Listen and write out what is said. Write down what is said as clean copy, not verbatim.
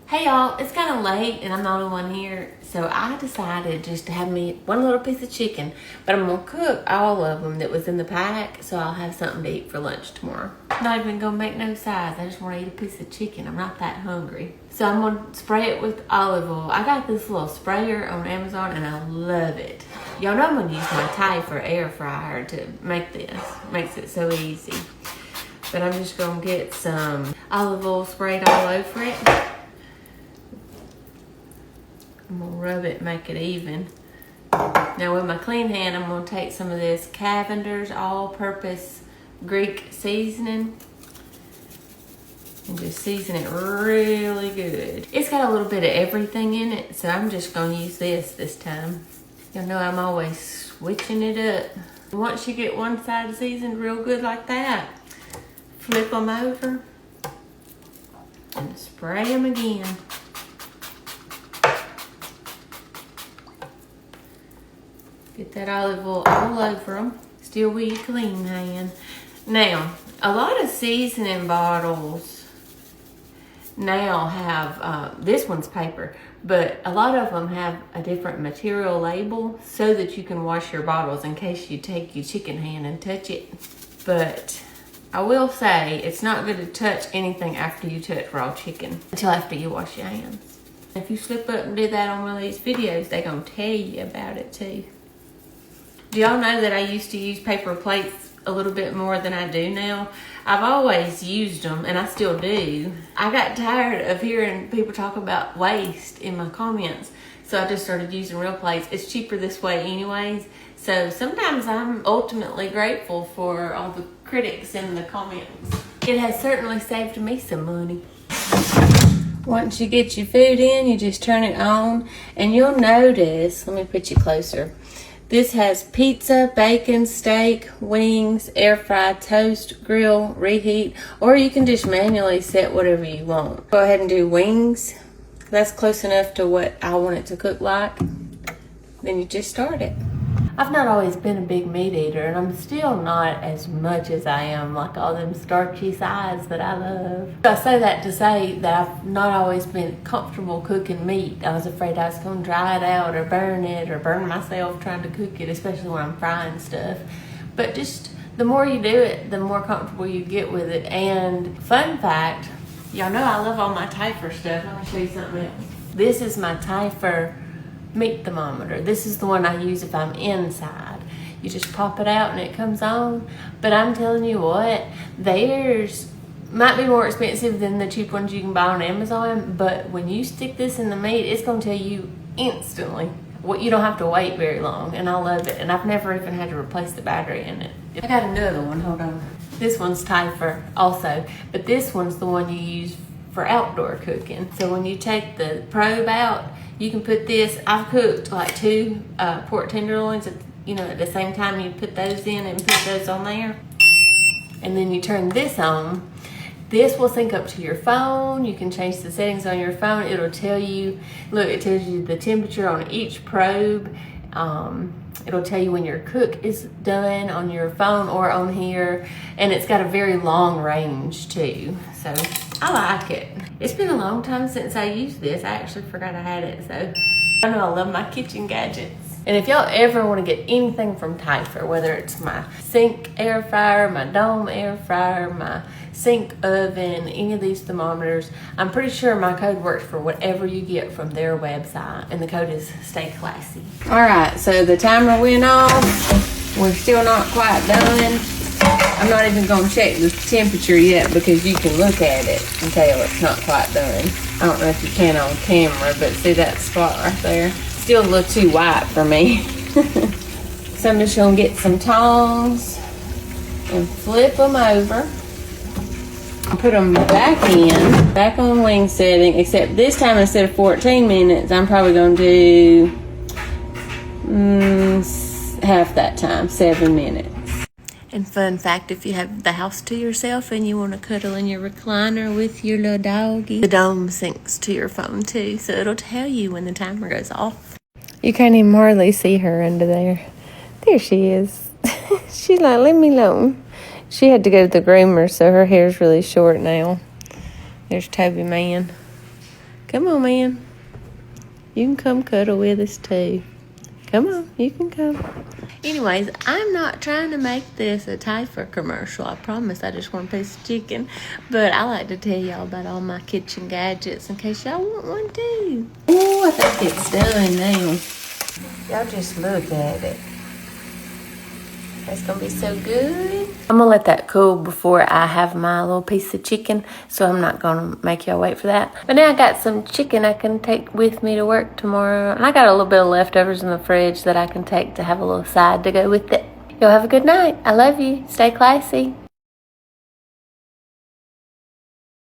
Hey y'all, it's kind of late and I'm the only one here, so I decided just to have me one little piece of chicken, but I'm gonna cook all of them that was in the pack, so I'll have something to eat for lunch tomorrow. I'm not even gonna make no size, I just wanna eat a piece of chicken. I'm not that hungry. So I'm gonna spray it with olive oil. I got this little sprayer on Amazon and I love it. Y'all know I'm gonna use my Tyfer air fryer to make this. Makes it so easy. But I'm just gonna get some olive oil sprayed all over it. I'm gonna rub it, make it even. Now with my clean hand, I'm gonna take some of this Cavender's all-purpose Greek seasoning and just season it really good. It's got a little bit of everything in it, so I'm just gonna use this time. You'll know I'm always switching it up. Once you get one side seasoned real good like that, flip them over and spray them again. Get that olive oil all over them. Still with your clean hand. Now, a lot of seasoning bottles now have, this one's paper, but a lot of them have a different material label so that you can wash your bottles in case you take your chicken hand and touch it. But I will say it's not good to touch anything after you touch raw chicken until after you wash your hands. If you slip up and do that on one of these videos, they're gonna tell you about it too. Do y'all know that I used to use paper plates a little bit more than I do now? I've always used them, and I still do. I got tired of hearing people talk about waste in my comments, so I just started using real plates. It's cheaper this way anyways, so sometimes I'm ultimately grateful for all the critics in the comments. It has certainly saved me some money. Once you get your food in, you just turn it on, and you'll notice, let me put you closer. This has pizza, bacon, steak, wings, air fry, toast, grill, reheat, or you can just manually set whatever you want. Go ahead and do wings. That's close enough to what I want it to cook like. Then you just start it. I've not always been a big meat eater, and I'm still not as much as I am like all them starchy sides that I love. I say that to say that I've not always been comfortable cooking meat. I was afraid I was going to dry it out or burn myself trying to cook it, especially when I'm frying stuff. But just the more you do it, the more comfortable you get with it. And fun fact, y'all know I love all my Tyfer stuff. Let me show you something else. This is my Tyfer meat thermometer. This is the one I use if I'm inside. You just pop it out and it comes on. But I'm telling you what, theirs might be more expensive than the cheap ones you can buy on Amazon, but when you stick this in the meat, it's going to tell you instantly. You don't have to wait very long, and I love it. And I've never even had to replace the battery in it. I got another one, hold on. This one's Tyfer also, but this one's the one you use for outdoor cooking. So when you take the probe out, you can put this. I've cooked like 2 pork tenderloins at the same time. You put those in and put those on there, and then you turn this on. This will sync up to your phone. You can change the settings on your phone. It'll tell you, look, it tells you the temperature on each probe. It'll tell you when your cook is done on your phone or on here, and it's got a very long range too, so I like it. It's been a long time since I used this. I actually forgot I had it, so I know I love my kitchen gadgets. And if y'all ever want to get anything from Tyfer, whether it's my sink air fryer, my dome air fryer, my sink oven, any of these thermometers, I'm pretty sure my code works for whatever you get from their website, and the code is Stay Classy. All right, so the timer went off. We're still not quite done. I'm not even going to check the temperature yet because you can look at it and tell it's not quite done. I don't know if you can on camera, but see that spot right there? Still a little too white for me. So I'm just going to get some tongs and flip them over. Put them back on wing setting, except this time instead of 14 minutes, I'm probably going to do half that time, 7 minutes. And fun fact, if you have the house to yourself and you want to cuddle in your recliner with your little doggy, the dome syncs to your phone too, so it'll tell you when the timer goes off. You can't even hardly see her under there. There she is. She's like, leave me alone. She had to go to the groomer, so her hair's really short now. There's Toby Man. Come on, man. You can come cuddle with us too. Come on, you can come. Anyways, I'm not trying to make this a Tyfer commercial. I promise I just want a piece of chicken. But I like to tell y'all about all my kitchen gadgets in case y'all want one too. Oh, I think it's done now. Y'all just look at it. That's gonna be so good. I'm gonna let that cool before I have my little piece of chicken, so I'm not gonna make y'all wait for that. But now I got some chicken I can take with me to work tomorrow. And I got a little bit of leftovers in the fridge that I can take to have a little side to go with it. Y'all have a good night. I love you. Stay classy.